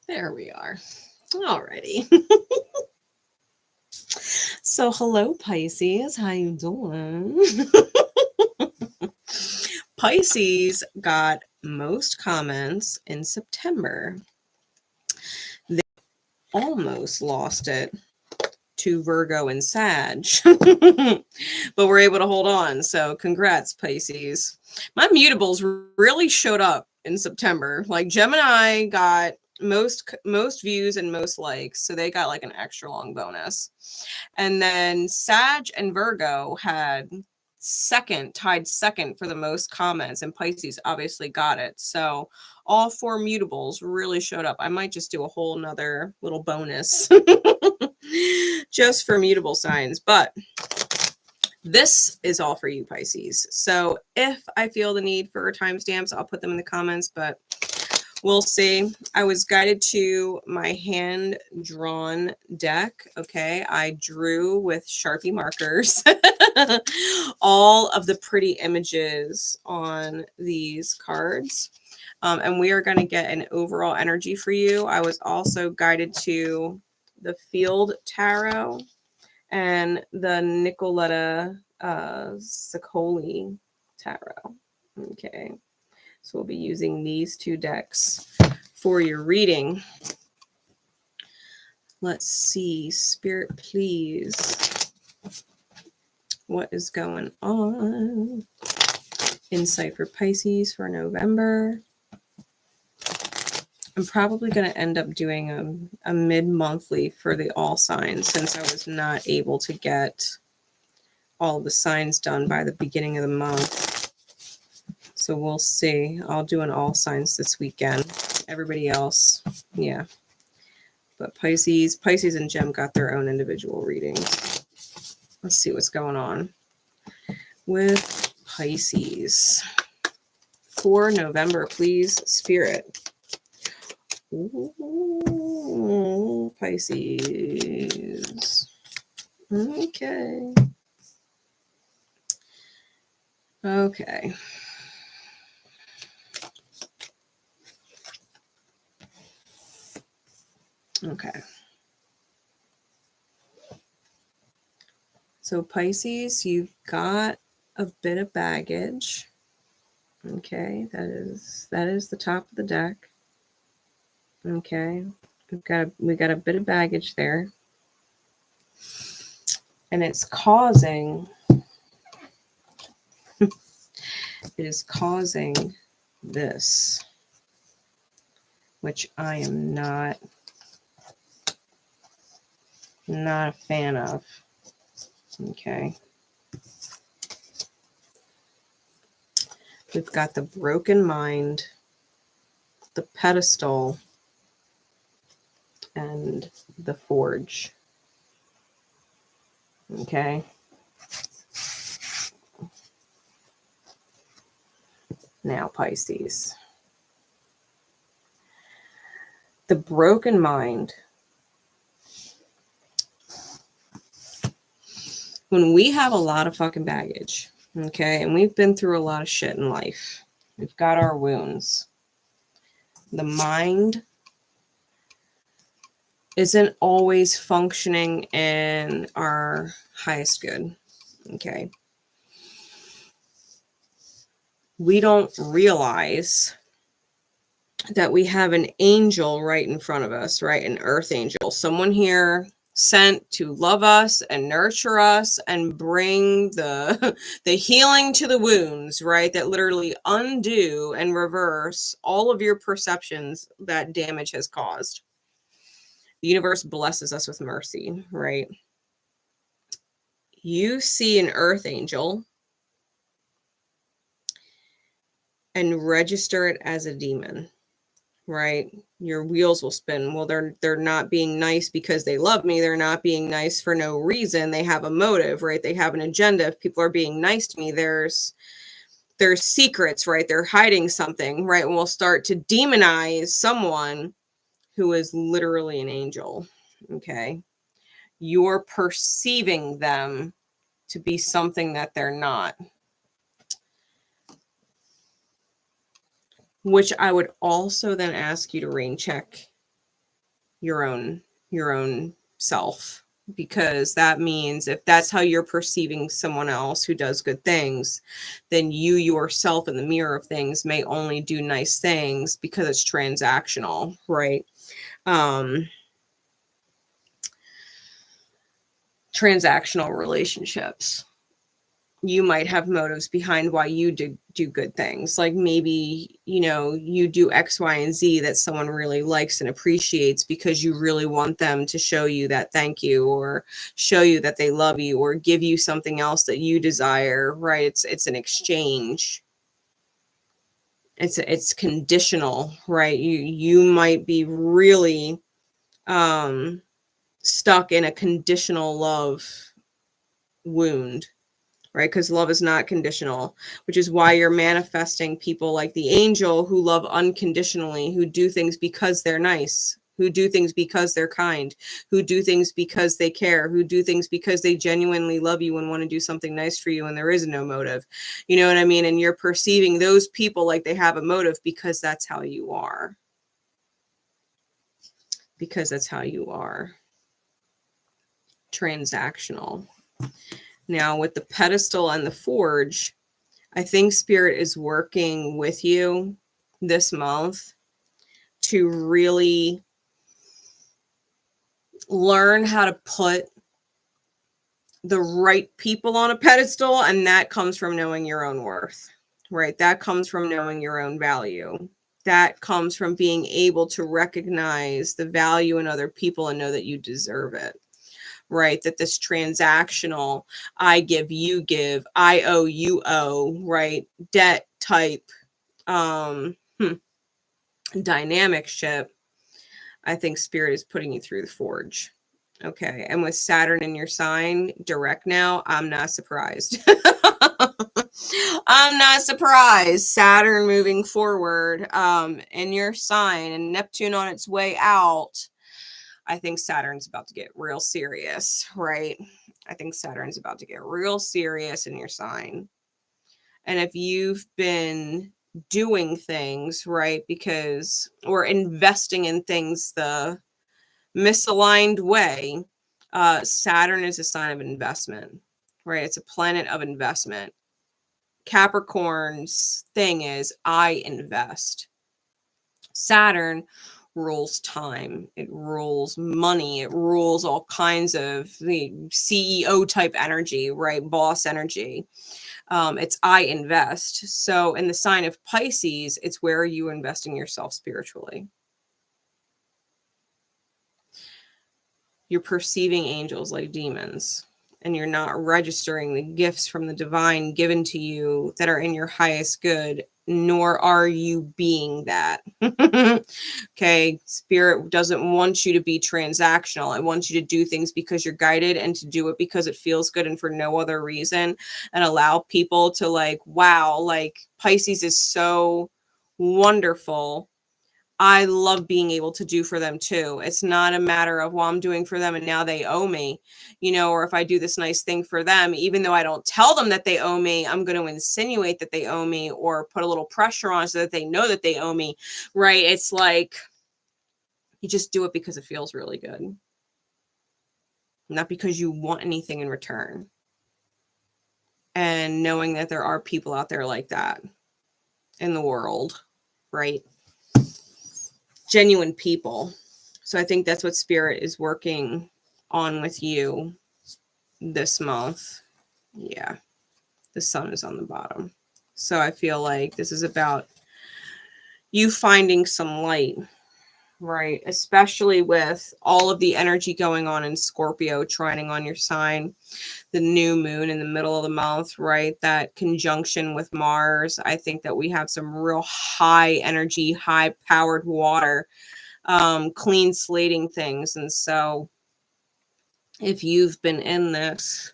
There we are. Alrighty. So hello Pisces, how you doing? Pisces got most comments in September. They almost lost it to Virgo and Sag, but we're able to hold on. So congrats, Pisces. My mutables really showed up in September. Like Gemini got most views and most likes, so they got like an extra long bonus. And then Sag and Virgo had tied second for the most comments, and Pisces obviously got it. So all four mutables really showed up. I might just do a whole nother little bonus just for mutable signs, but this is all for you, Pisces. So if I feel the need for timestamps, I'll put them in the comments, but we'll see. I was guided to my hand-drawn deck, okay? I drew with Sharpie markers all of the pretty images on these cards. And we are going to get an overall energy for you. I was also guided to the Field Tarot and the Nicoletta Saccoli Tarot. Okay. So we'll be using these two decks for your reading. Let's see. Spirit, please. What is going on? Insight for Pisces for November. I'm probably going to end up doing a mid-monthly for the all signs since I was not able to get all the signs done by the beginning of the month. So we'll see. I'll do an all signs this weekend. Everybody else, yeah. But Pisces and Gem got their own individual readings. Let's see what's going on with Pisces. For November, please, Spirit. Ooh, Pisces. Okay. Okay. Okay. So Pisces, you've got a bit of baggage. Okay, that is the top of the deck. Okay, we got a bit of baggage there, and it's causing it is causing this, which I am not a fan of. Okay, we've got the broken mind, the pedestal, and the forge. Okay. Now, Pisces. The broken mind. When we have a lot of fucking baggage, okay, and we've been through a lot of shit in life, we've got our wounds. The mind isn't always functioning in our highest good, okay? We don't realize that we have an angel right in front of us, right? An earth angel, someone here sent to love us and nurture us and bring the healing to the wounds, right? That literally undo and reverse all of your perceptions that damage has caused. The universe blesses us with mercy, right? You see an earth angel and register it as a demon, right? Your wheels will spin. Well, they're not being nice because they love me. They're not being nice for no reason. They have a motive, right? They have an agenda. If people are being nice to me, there's secrets, right? They're hiding something, right? And we'll start to demonize someone who is literally an angel, okay? You're perceiving them to be something that they're not. Which I would also then ask you to rain check your own self, because that means if that's how you're perceiving someone else who does good things, then you yourself in the mirror of things may only do nice things because it's transactional, right? Transactional relationships, you might have motives behind why you do good things. Like maybe, you do X, Y, and Z that someone really likes and appreciates because you really want them to show you that thank you, or show you that they love you, or give you something else that you desire, right? It's an exchange. It's conditional, right? You might be really stuck in a conditional love wound, right? Because love is not conditional, which is why you're manifesting people like the angel who love unconditionally, who do things because they're nice, who do things because they're kind, who do things because they care, who do things because they genuinely love you and want to do something nice for you, and there is no motive. You know what I mean? And you're perceiving those people like they have a motive because that's how you are. Because that's how you are. Transactional. Now, with the pedestal and the forge, I think Spirit is working with you this month to really learn how to put the right people on a pedestal, and that comes from knowing your own worth, right? That comes from knowing your own value. That comes from being able to recognize the value in other people and know that you deserve it. Right? That this transactional, I give, you give, I owe, you owe, right? Debt type dynamic ship, I think Spirit is putting you through the forge. Okay. And with Saturn in your sign direct now, I'm not surprised. I'm not surprised. Saturn moving forward in your sign, and Neptune on its way out. I think Saturn's about to get real serious, right? I think Saturn's about to get real serious in your sign. And if you've been doing things, right, because, or investing in things the misaligned way, Saturn is a sign of investment, right? It's a planet of investment. Capricorn's thing is, I invest. Saturn rules time, it rules money, it rules all kinds of the CEO type energy, right? Boss energy. It's I invest. So in the sign of Pisces, it's where are you investing yourself spiritually? You're perceiving angels like demons, and you're not registering the gifts from the divine given to you that are in your highest good, nor are you being that. Okay, Spirit doesn't want you to be transactional. It wants you to do things because you're guided, and to do it because it feels good and for no other reason, and allow people to like, wow, like Pisces is so wonderful. I love being able to do for them too. It's not a matter of, well, I'm doing for them and now they owe me, or if I do this nice thing for them, even though I don't tell them that they owe me, I'm going to insinuate that they owe me or put a little pressure on so that they know that they owe me, right? It's like, you just do it because it feels really good, not because you want anything in return. And knowing that there are people out there like that in the world, right? Genuine people. So I think that's what Spirit is working on with you this month. Yeah, the sun is on the bottom. So I feel like this is about you finding some light, right? Especially with all of the energy going on in Scorpio, trining on your sign, the new moon in the middle of the month, right? That conjunction with Mars. I think that we have some real high energy, high powered water, clean slating things. And so if you've been in this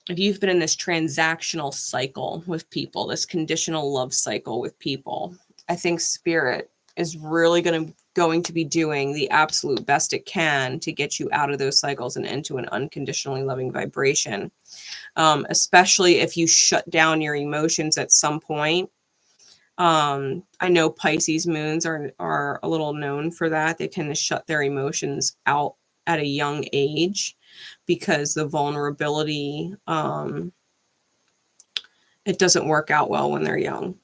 transactional cycle with people, this conditional love cycle with people, I think Spirit is really going to be doing the absolute best it can to get you out of those cycles and into an unconditionally loving vibration. Especially if you shut down your emotions at some point, I know Pisces moons are a little known for that. They tend to shut their emotions out at a young age because the vulnerability, it doesn't work out well when they're young.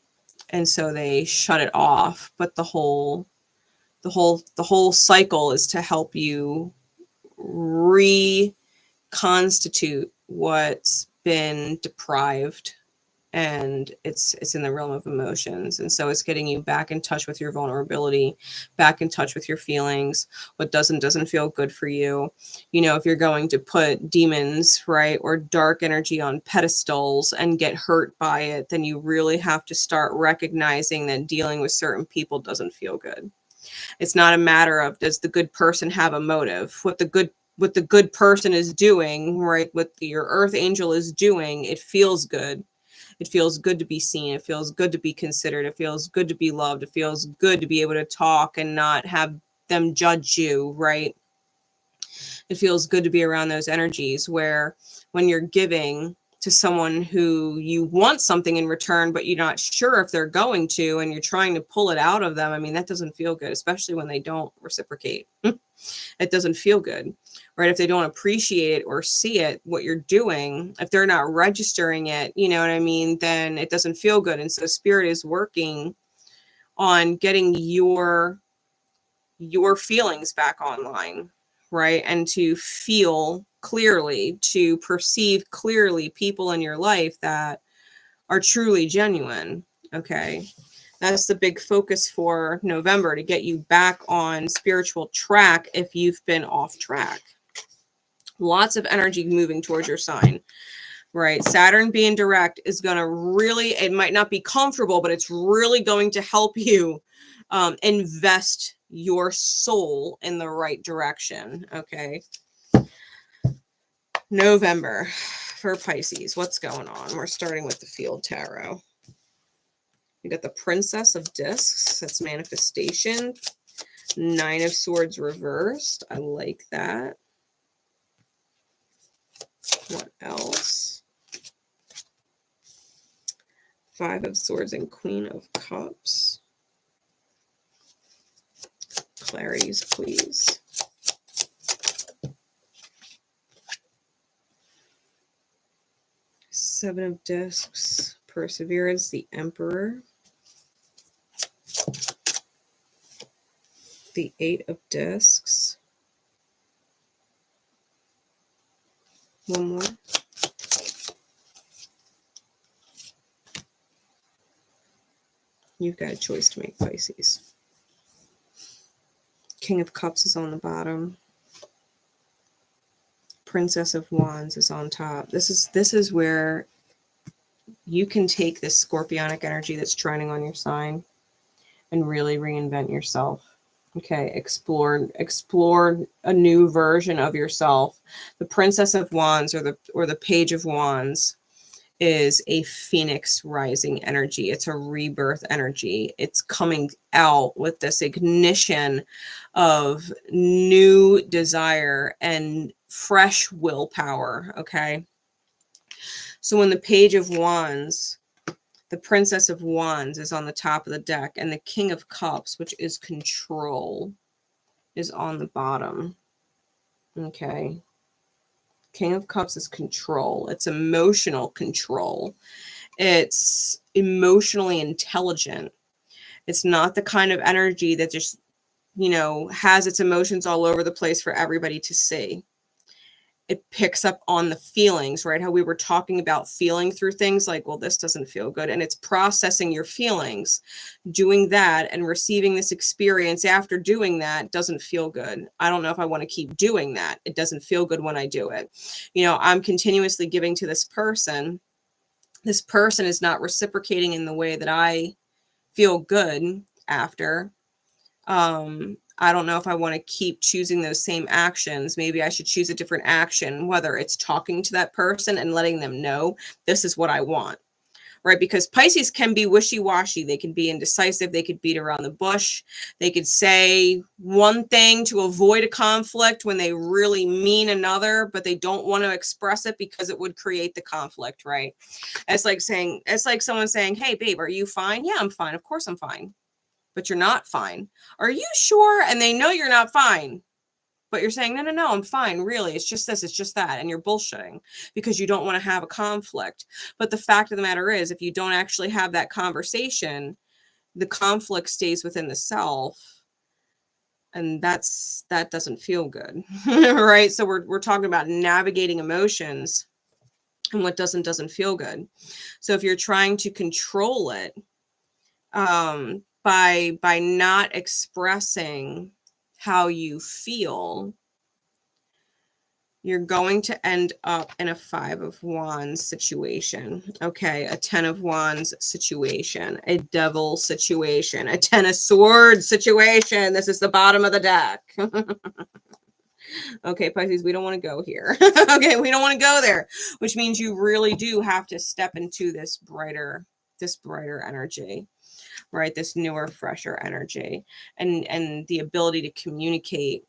And so they shut it off. But the whole cycle is to help you reconstitute what's been deprived, and it's in the realm of emotions. And so it's getting you back in touch with your vulnerability, back in touch with your feelings, what doesn't feel good for you. You know, if you're going to put demons, right, or dark energy on pedestals and get hurt by it, then you really have to start recognizing that dealing with certain people doesn't feel good. It's not a matter of, does the good person have a motive? What the good person is doing, right, what your earth angel is doing, it feels good. It feels good to be seen. It feels good to be considered. It feels good to be loved. It feels good to be able to talk and not have them judge you, right? It feels good to be around those energies where when you're giving to someone who you want something in return, but you're not sure if they're going to, and you're trying to pull it out of them. I mean, that doesn't feel good, especially when they don't reciprocate. It doesn't feel good, right? If they don't appreciate it or see it, what you're doing, if they're not registering it, you know what I mean, then it doesn't feel good. And so spirit is working on getting your feelings back online, right? And to feel clearly, to perceive clearly people in your life that are truly genuine. Okay. That's the big focus for November, to get you back on spiritual track if you've been off track. Lots of energy moving towards your sign, right? Saturn being direct is going to really, it might not be comfortable, but it's really going to help you invest your soul in the right direction. Okay. November for Pisces. What's going on? We're starting with the Field Tarot. You got the Princess of Discs. That's manifestation. Nine of Swords reversed. I like that. What else? Five of Swords and Queen of Cups. Clarities, please. Seven of Discs. Perseverance, the Emperor. The Eight of Discs. One more. You've got a choice to make, Pisces. King of Cups is on the bottom. Princess of Wands is on top. This is where you can take this scorpionic energy that's trining on your sign and really reinvent yourself. Okay, explore a new version of yourself. The Princess of Wands or the Page of Wands is a phoenix rising energy. It's a rebirth energy. It's coming out with this ignition of new desire and fresh willpower. Okay. So when the Page of Wands, the Princess of Wands is on the top of the deck, and the King of Cups, which is control, is on the bottom. Okay. King of Cups is control. It's emotional control. It's emotionally intelligent. It's not the kind of energy that just, has its emotions all over the place for everybody to see. It picks up on the feelings, right? How we were talking about feeling through things like, well, this doesn't feel good. And it's processing your feelings, doing that and receiving this experience after doing that doesn't feel good. I don't know if I want to keep doing that. It doesn't feel good when I do it. I'm continuously giving to this person. This person is not reciprocating in the way that I feel good after. I don't know if I want to keep choosing those same actions. Maybe I should choose a different action, whether it's talking to that person and letting them know this is what I want, right? Because Pisces can be wishy-washy. They can be indecisive. They could beat around the bush. They could say one thing to avoid a conflict when they really mean another, but they don't want to express it because it would create the conflict, right? It's like someone saying, hey, babe, are you fine? Yeah, I'm fine. Of course I'm fine. But you're not fine. Are you sure? And they know you're not fine. But you're saying, no, I'm fine. Really, it's just this, it's just that. And you're bullshitting because you don't want to have a conflict. But the fact of the matter is, if you don't actually have that conversation, the conflict stays within the self. And that doesn't feel good, right? So we're talking about navigating emotions, and what doesn't feel good. So if you're trying to control it, by not expressing how you feel, you're going to end up in a 5 of Wands situation. Okay, a 10 of Wands situation, a Devil situation, a 10 of Swords situation. This is the bottom of the deck. Okay, Pisces, we don't want to go here. Okay, we don't want to go there, which means you really do have to step into this brighter energy, right? This newer, fresher energy, and the ability to communicate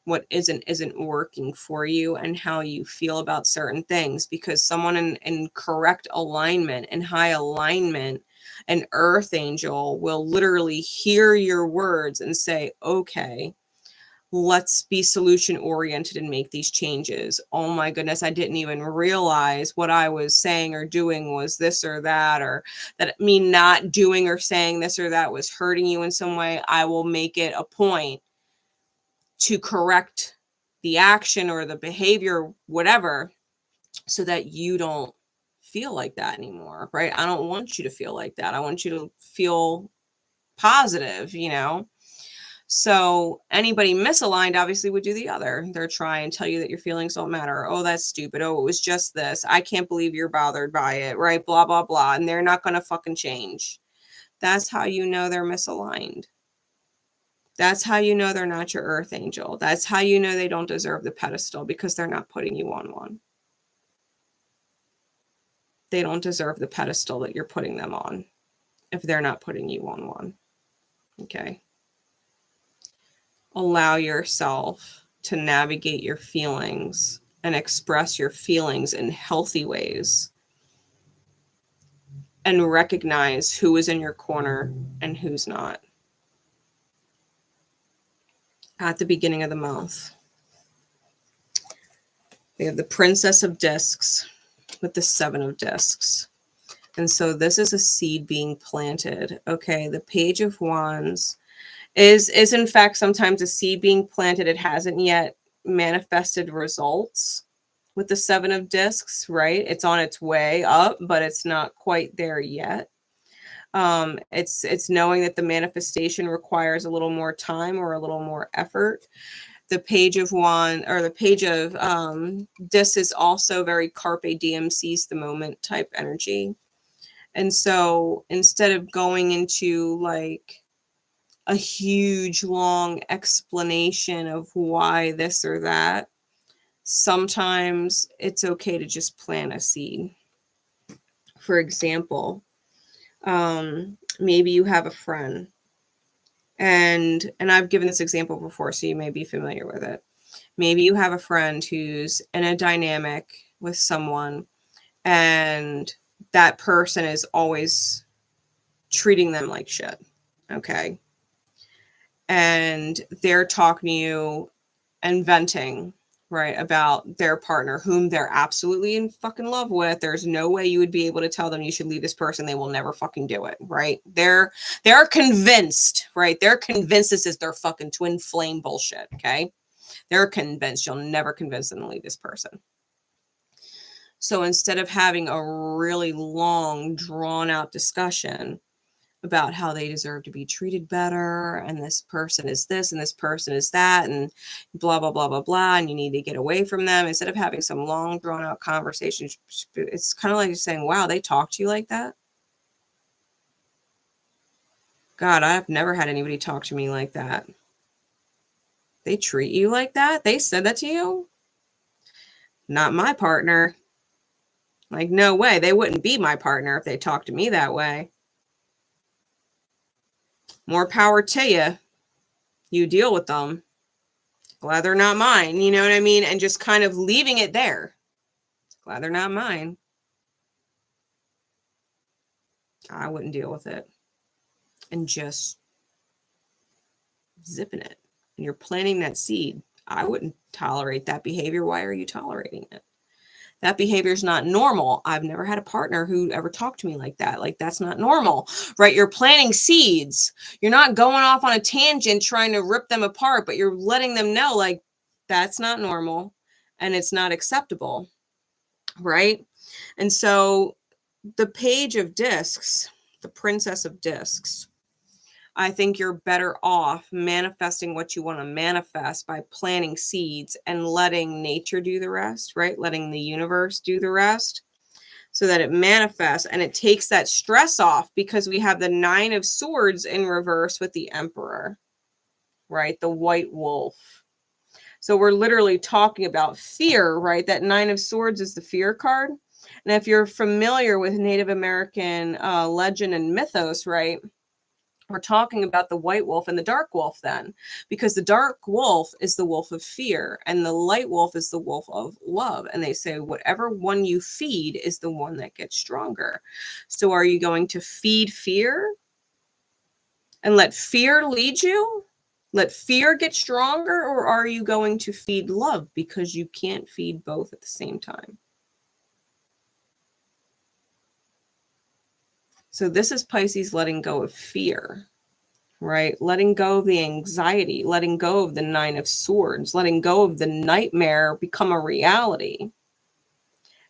what isn't working for you and how you feel about certain things, because someone in correct alignment and high alignment, an earth angel, will literally hear your words and say, okay, let's be solution oriented and make these changes. Oh my goodness, I didn't even realize what I was saying or doing was this or that, or that me not doing or saying this or that was hurting you in some way. I will make it a point to correct the action or the behavior, whatever, so that you don't feel like that anymore, right? I don't want you to feel like that. I want you to feel positive, So anybody misaligned obviously would do the other. They're trying to tell you that your feelings don't matter. Oh, that's stupid. Oh, it was just this. I can't believe you're bothered by it, right? Blah, blah, blah. And they're not going to fucking change. That's how you know they're misaligned. That's how you know they're not your earth angel. That's how you know they don't deserve the pedestal, because they're not putting you on one. They don't deserve the pedestal that you're putting them on if they're not putting you on one. Okay. Allow yourself to navigate your feelings and express your feelings in healthy ways, and recognize who is in your corner and who's not. At the beginning of the month, we have the Princess of Discs with the 7 of Discs. And so this is a seed being planted. Okay, the Page of Wands is in fact sometimes a seed being planted. It hasn't yet manifested results with the 7 of Discs, right? It's on its way up, but it's not quite there yet. It's knowing that the manifestation requires a little more time or a little more effort. The Page of Wands, or the Page of Discs, is also very carpe diem, seize the moment type energy. And so instead of going into like a huge long explanation of why this or that, sometimes it's okay to just plant a seed. For example, maybe you have a friend, and I've given this example before, so you may be familiar with it. Maybe you have a friend who's in a dynamic with someone, and that person is always treating them like shit. Okay. And they're talking to you and venting, right, about their partner, whom they're absolutely in fucking love with. There's no way you would be able to tell them you should leave this person. They will never fucking do it, right? They're convinced, right? They're convinced this is their fucking twin flame bullshit, okay? They're convinced. You'll never convince them to leave this person. So instead of having a really long, drawn-out discussion about how they deserve to be treated better, and this person is this and this person is that, and blah, blah, blah, blah, blah, and you need to get away from them, instead of having some long, drawn-out conversation, it's kind of like just saying, wow, they talk to you like that? God, I've never had anybody talk to me like that. They treat you like that? They said that to you? Not my partner. Like, no way. They wouldn't be my partner if they talked to me that way. More power to you. You deal with them. Glad they're not mine. You know what I mean? And just kind of leaving it there. Glad they're not mine. I wouldn't deal with it. And just zipping it. And you're planting that seed. I wouldn't tolerate that behavior. Why are you tolerating it? That behavior is not normal. I've never had a partner who ever talked to me like that. Like, that's not normal, right? You're planting seeds. You're not going off on a tangent trying to rip them apart, but you're letting them know, like, that's not normal and it's not acceptable, right? And so the Page of Discs, the Princess of Discs, I think you're better off manifesting what you want to manifest by planting seeds and letting nature do the rest, right? Letting the universe do the rest so that it manifests and it takes that stress off, because we have the Nine of Swords in reverse with the Emperor, right? The white wolf. So we're literally talking about fear, right? That Nine of Swords is the fear card. And if you're familiar with Native American legend and mythos, right? We're talking about the white wolf and the dark wolf then, because the dark wolf is the wolf of fear and the light wolf is the wolf of love. And they say whatever one you feed is the one that gets stronger. So are you going to feed fear and let fear lead you? Let fear get stronger? Or are you going to feed love, because you can't feed both at the same time? So this is Pisces letting go of fear, right? Letting go of the anxiety, letting go of the Nine of Swords, letting go of the nightmare become a reality,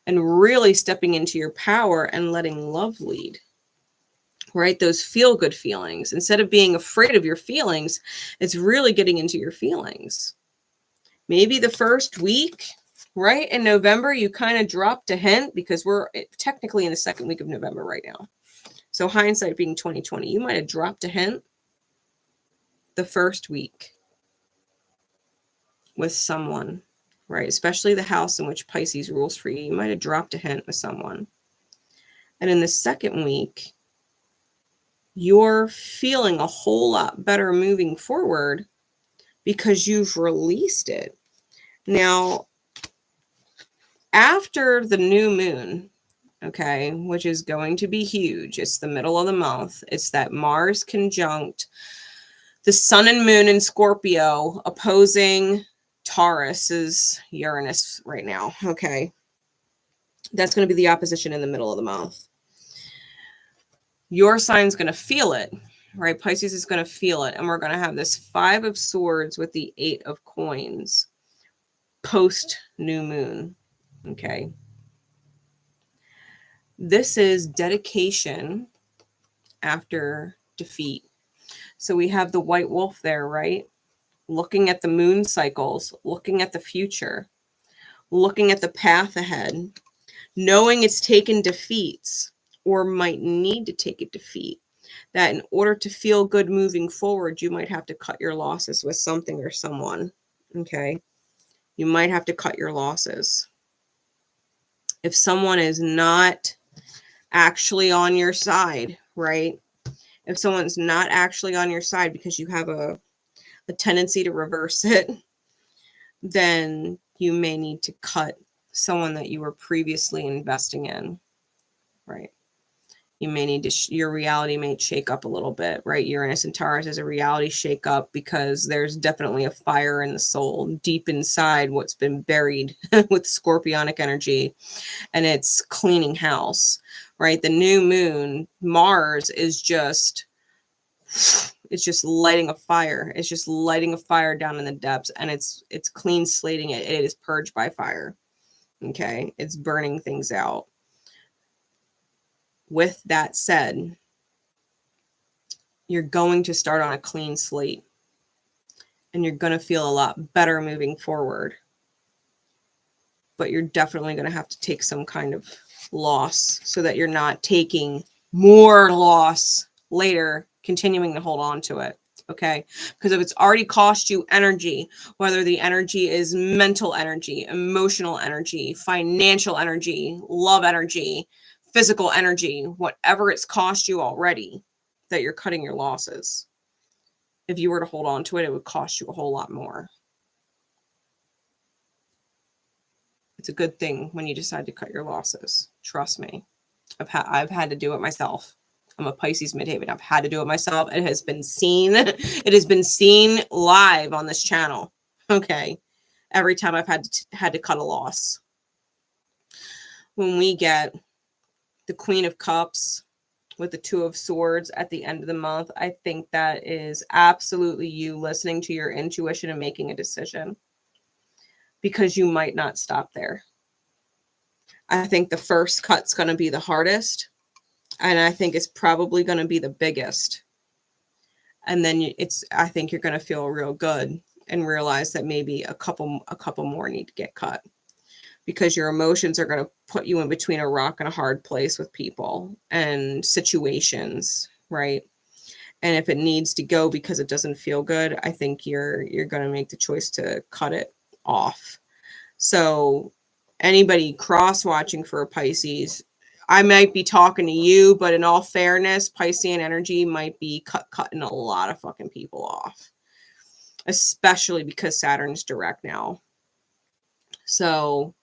and really stepping into your power and letting love lead, right? Those feel-good feelings. Instead of being afraid of your feelings, it's really getting into your feelings. Maybe the first week, right, in November, you kind of dropped a hint, because we're technically in the second week of November right now. So hindsight being 2020, you might have dropped a hint the first week with someone, right? Especially the house in which Pisces rules for you. You might have dropped a hint with someone. And in the second week, you're feeling a whole lot better moving forward because you've released it. Now, after the new moon, okay, which is going to be huge, it's the middle of the month. It's that Mars conjunct the sun and moon in Scorpio opposing Taurus's Uranus right now. Okay. That's going to be the opposition in the middle of the month. Your sign's going to feel it, right? Pisces is going to feel it. And we're going to have this Five of Swords with the Eight of Coins post new moon. Okay. This is dedication after defeat. So we have the white wolf there, right? Looking at the moon cycles, looking at the future, looking at the path ahead, knowing it's taken defeats or might need to take a defeat, that in order to feel good moving forward, you might have to cut your losses with something or someone. Okay. You might have to cut your losses. If someone is not actually on your side, right? If someone's not actually on your side because you have a tendency to reverse it, then you may need to cut someone that you were previously investing in, right? You may need to, your reality may shake up a little bit, right? Uranus and Taurus is a reality shake up because there's definitely a fire in the soul deep inside what's been buried with scorpionic energy, and it's cleaning house, right? The new moon, Mars is just, it's just lighting a fire. It's just lighting a fire down in the depths, and it's clean slating it. It is purged by fire. Okay. It's burning things out. With that said, you're going to start on a clean slate, and you're going to feel a lot better moving forward. But you're definitely going to have to take some kind of loss so that you're not taking more loss later, continuing to hold on to it. Okay, because if it's already cost you energy, whether the energy is mental energy, emotional energy, financial energy, love energy, physical energy, whatever it's cost you already, that you're cutting your losses. If you were to hold on to it, it would cost you a whole lot more. It's a good thing when you decide to cut your losses. Trust me. I've had to do it myself. I'm a Pisces midhaven. I've had to do it myself. It has been seen. It has been seen live on this channel. Okay. Every time I've had to cut a loss. When we get the Queen of Cups with the Two of Swords at the end of the month, I think that is absolutely you listening to your intuition and making a decision. Because you might not stop there. I think the first cut's going to be the hardest. And I think it's probably going to be the biggest. And then I think you're going to feel real good and realize that maybe a couple more need to get cut, because your emotions are going to put you in between a rock and a hard place with people and situations, right? And if it needs to go because it doesn't feel good, I think you're going to make the choice to cut it off. So anybody cross-watching for a Pisces, I might be talking to you, but in all fairness, Piscean energy might be cutting a lot of fucking people off, especially because Saturn's direct now. So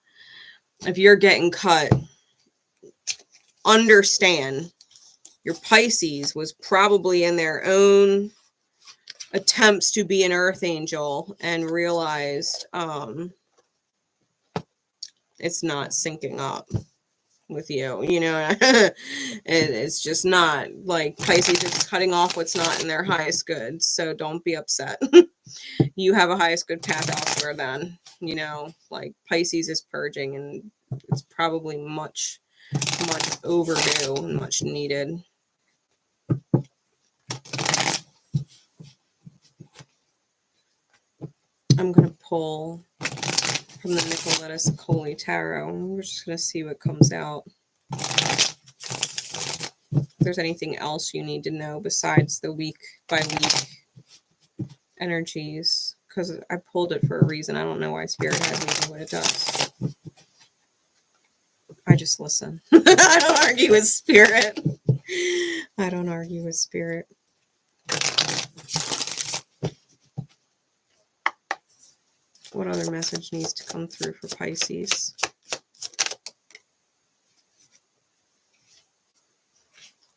if you're getting cut, understand your Pisces was probably in their own attempts to be an earth angel and realized it's not syncing up with you, you know. It's just not. Like, Pisces is cutting off what's not in their highest good, so don't be upset. You have a highest good path elsewhere then, you know. Like, Pisces is purging, and it's probably much overdue and much needed. I'm going to pull from the Nicoletta's Coley Tarot. We're just going to see what comes out. If there's anything else you need to know besides the week by week energies, because I pulled it for a reason. I don't know why Spirit has me do what it does. I just listen. I don't argue with Spirit. I don't argue with Spirit. What other message needs to come through for Pisces?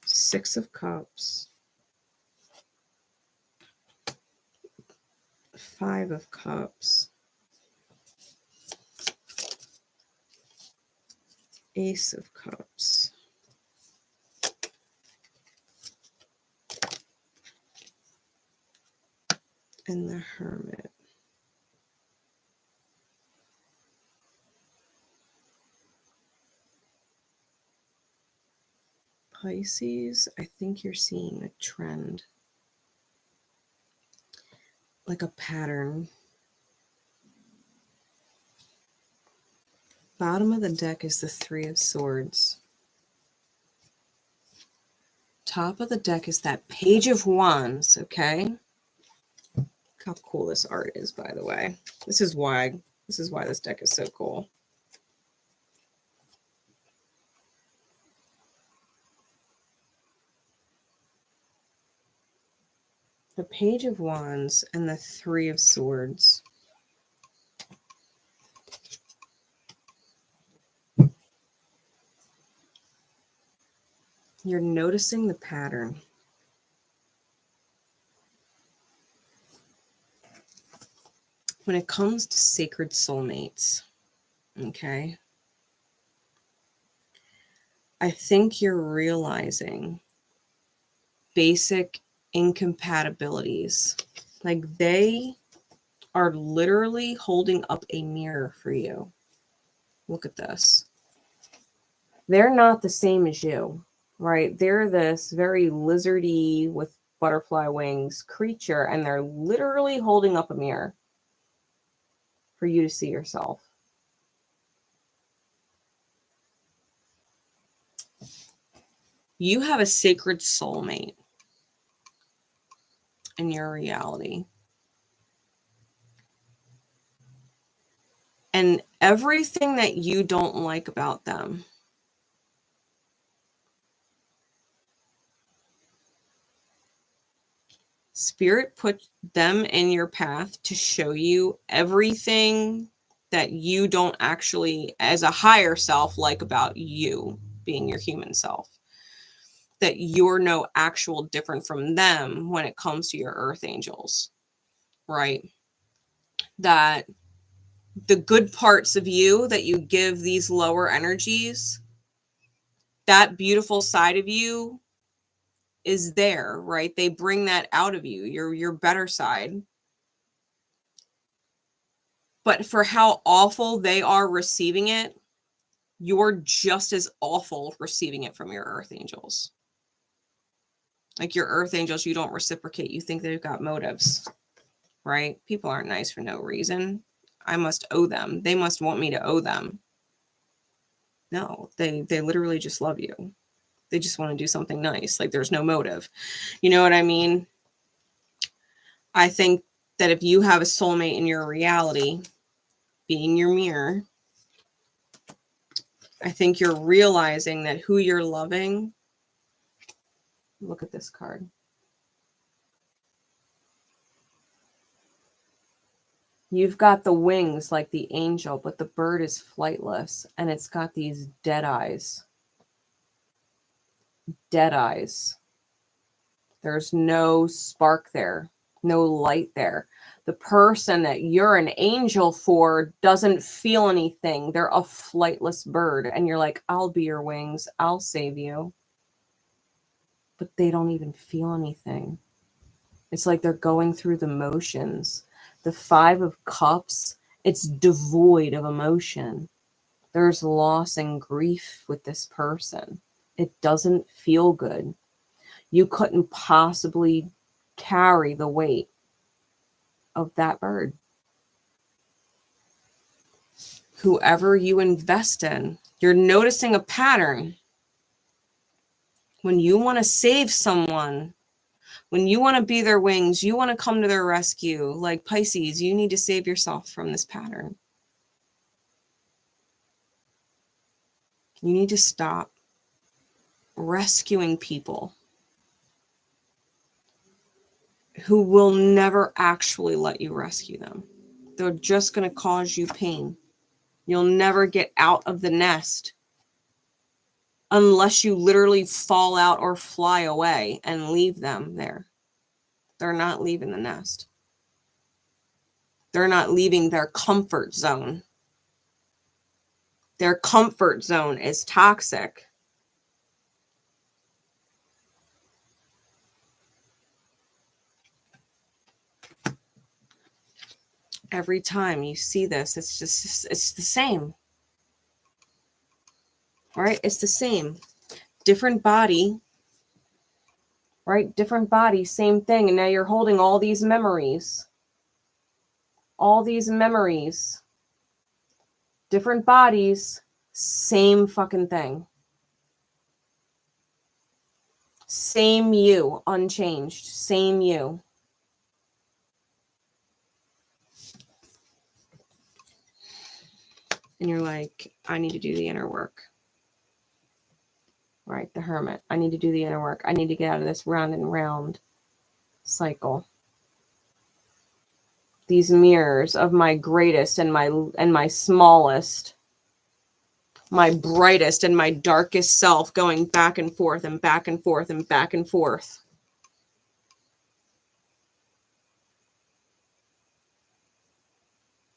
Six of Cups. Five of Cups. Ace of Cups. And the Hermit. Pisces, I think you're seeing a trend. Like a pattern. Bottom of the deck is the Three of Swords. Top of the deck is that Page of Wands, okay? Look how cool this art is, by the way. This is why this deck is so cool. The Page of Wands and the Three of Swords. You're noticing the pattern. When it comes to sacred soulmates, okay, I think you're realizing basic incompatibilities. Like, they are literally holding up a mirror for you. Look at this. They're not the same as you, right? They're this very lizardy with butterfly wings creature, and they're literally holding up a mirror for you to see yourself. You have a sacred soulmate. in your reality. And everything that you don't like about them, Spirit put them in your path to show you everything that you don't actually, as a higher self, like about you being your human self. That you're no actual different from them when it comes to your earth angels, right? That the good parts of you that you give these lower energies, that beautiful side of you is there, right? They bring that out of you, your better side. But for how awful they are receiving it, you're just as awful receiving it from your earth angels. Like your earth angels, you don't reciprocate. You think they've got motives, right? People aren't nice for no reason. I must owe them. They must want me to owe them. No, they literally just love you. They just want to do something nice. Like there's no motive. You know what I mean? I think that if you have a soulmate in your reality, being your mirror, I think you're realizing that who you're loving. Look at this card. You've got the wings like the angel, but the bird is flightless and it's got these dead eyes. Dead eyes. There's no spark there, no light there. The person that you're an angel for doesn't feel anything. They're a flightless bird. And you're like, I'll be your wings. I'll save you. But they don't even feel anything. It's like they're going through the motions. The 5 of Cups, it's devoid of emotion. There's loss and grief with this person. It doesn't feel good. You couldn't possibly carry the weight of that bird. Whoever you invest in, you're noticing a pattern. When you want to save someone, when you want to be their wings, you want to come to their rescue, like Pisces, you need to save yourself from this pattern. You need to stop rescuing people who will never actually let you rescue them. They're just going to cause you pain. You'll never get out of the nest unless you literally fall out or fly away and leave them there. They're not leaving the nest. They're not leaving their comfort zone. Their comfort zone is toxic. Every time you see this, it's the same. Right? It's the same. Different body, right? Different body, same thing. And now you're holding all these memories. All these memories. Different bodies, same fucking thing. Same you, unchanged. Same you. And you're like, I need to do the inner work. Right, the Hermit. I need to do the inner work. I need to get out of this round and round cycle. These mirrors of my greatest and my smallest, my brightest and my darkest self going back and forth and back and forth and back and forth.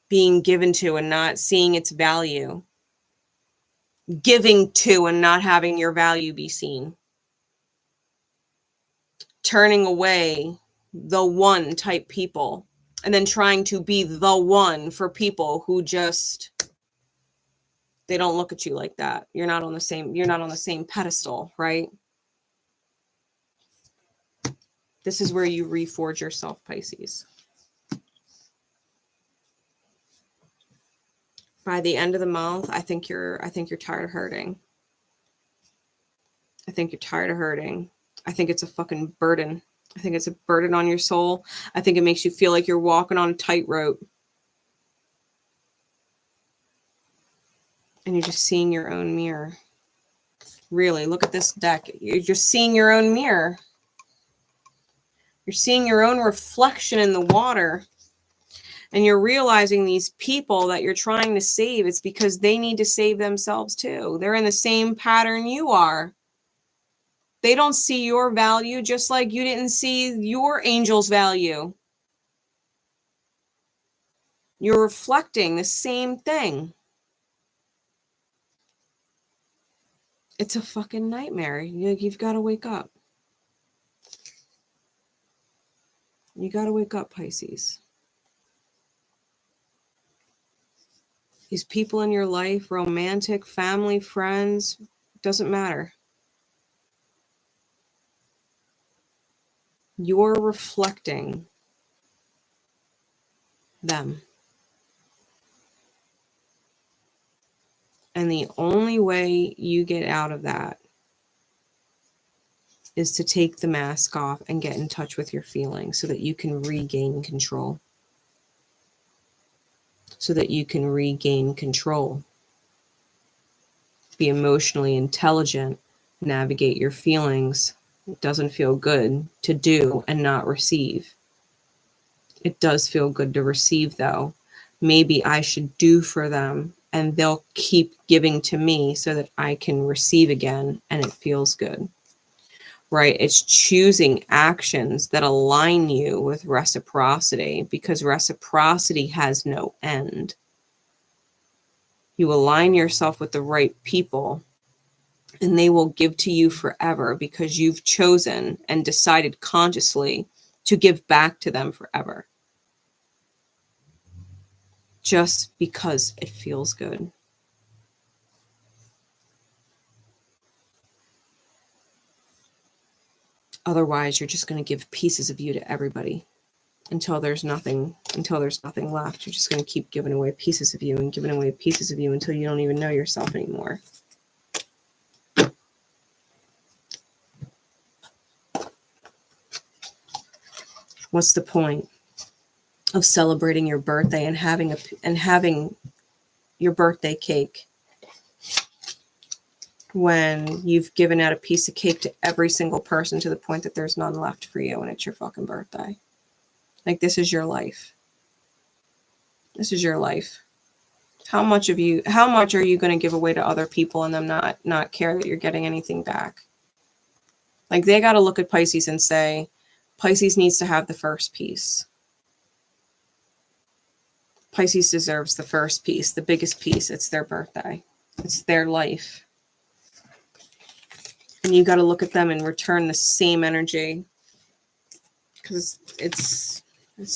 Being given to and not seeing its value. Giving to and not having your value be seen. Turning away the one type people and then trying to be the one for people who just, they don't look at you like that. You're not on the same pedestal, right? This is where you reforge yourself, Pisces. By the end of the month, I think you're tired of hurting. I think you're tired of hurting. I think it's a fucking burden. I think it's a burden on your soul. I think it makes you feel like you're walking on a tightrope. And you're just seeing your own mirror. Really, look at this deck. You're just seeing your own mirror. You're seeing your own reflection in the water. And you're realizing these people that you're trying to save, it's because they need to save themselves too. They're in the same pattern you are. They don't see your value, just like you didn't see your angel's value. You're reflecting the same thing. It's a fucking nightmare. You've got to wake up. You got to wake up, Pisces. These people in your life, romantic, family, friends, doesn't matter. You're reflecting them. And the only way you get out of that is to take the mask off and get in touch with your feelings so that you can regain control. So that you can regain control. Be emotionally intelligent, navigate your feelings. It doesn't feel good to do and not receive. It does feel good to receive, though. Maybe I should do for them and they'll keep giving to me so that I can receive again and it feels good. Right? It's choosing actions that align you with reciprocity, because reciprocity has no end. You align yourself with the right people and they will give to you forever because you've chosen and decided consciously to give back to them forever. Just because it feels good. Otherwise, you're just going to give pieces of you to everybody until there's nothing left. You're just going to keep giving away pieces of you and giving away pieces of you until you don't even know yourself anymore. What's the point of celebrating your birthday and having your birthday cake when you've given out a piece of cake to every single person to the point that there's none left for you and it's your fucking birthday? Like, this is your life. This is your life. How much are you going to give away to other people and them not care that you're getting anything back? Like, they got to look at Pisces and say, Pisces needs to have the first piece. Pisces deserves the first piece, the biggest piece. It's their birthday. It's their life. And you got to look at them and return the same energy, because it's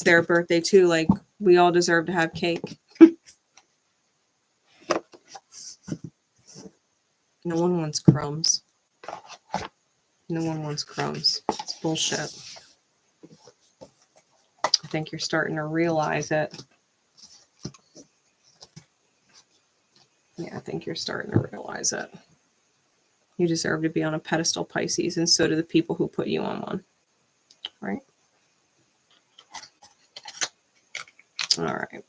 their birthday too. Like, we all deserve to have cake. No one wants crumbs. No one wants crumbs. It's bullshit. I think you're starting to realize it. Yeah, I think you're starting to realize it. You deserve to be on a pedestal, Pisces, and so do the people who put you on one. Right? All right.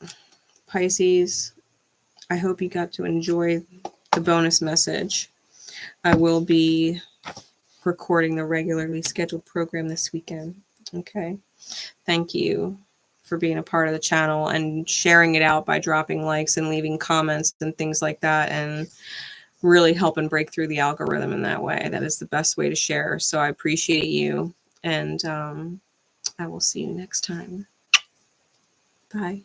Pisces, I hope you got to enjoy the bonus message. I will be recording the regularly scheduled program this weekend. Okay. Thank you for being a part of the channel and sharing it out by dropping likes and leaving comments and things like that, and really helping break through the algorithm in that way. That is the best way to share. So I appreciate you, and I will see you next time. Bye.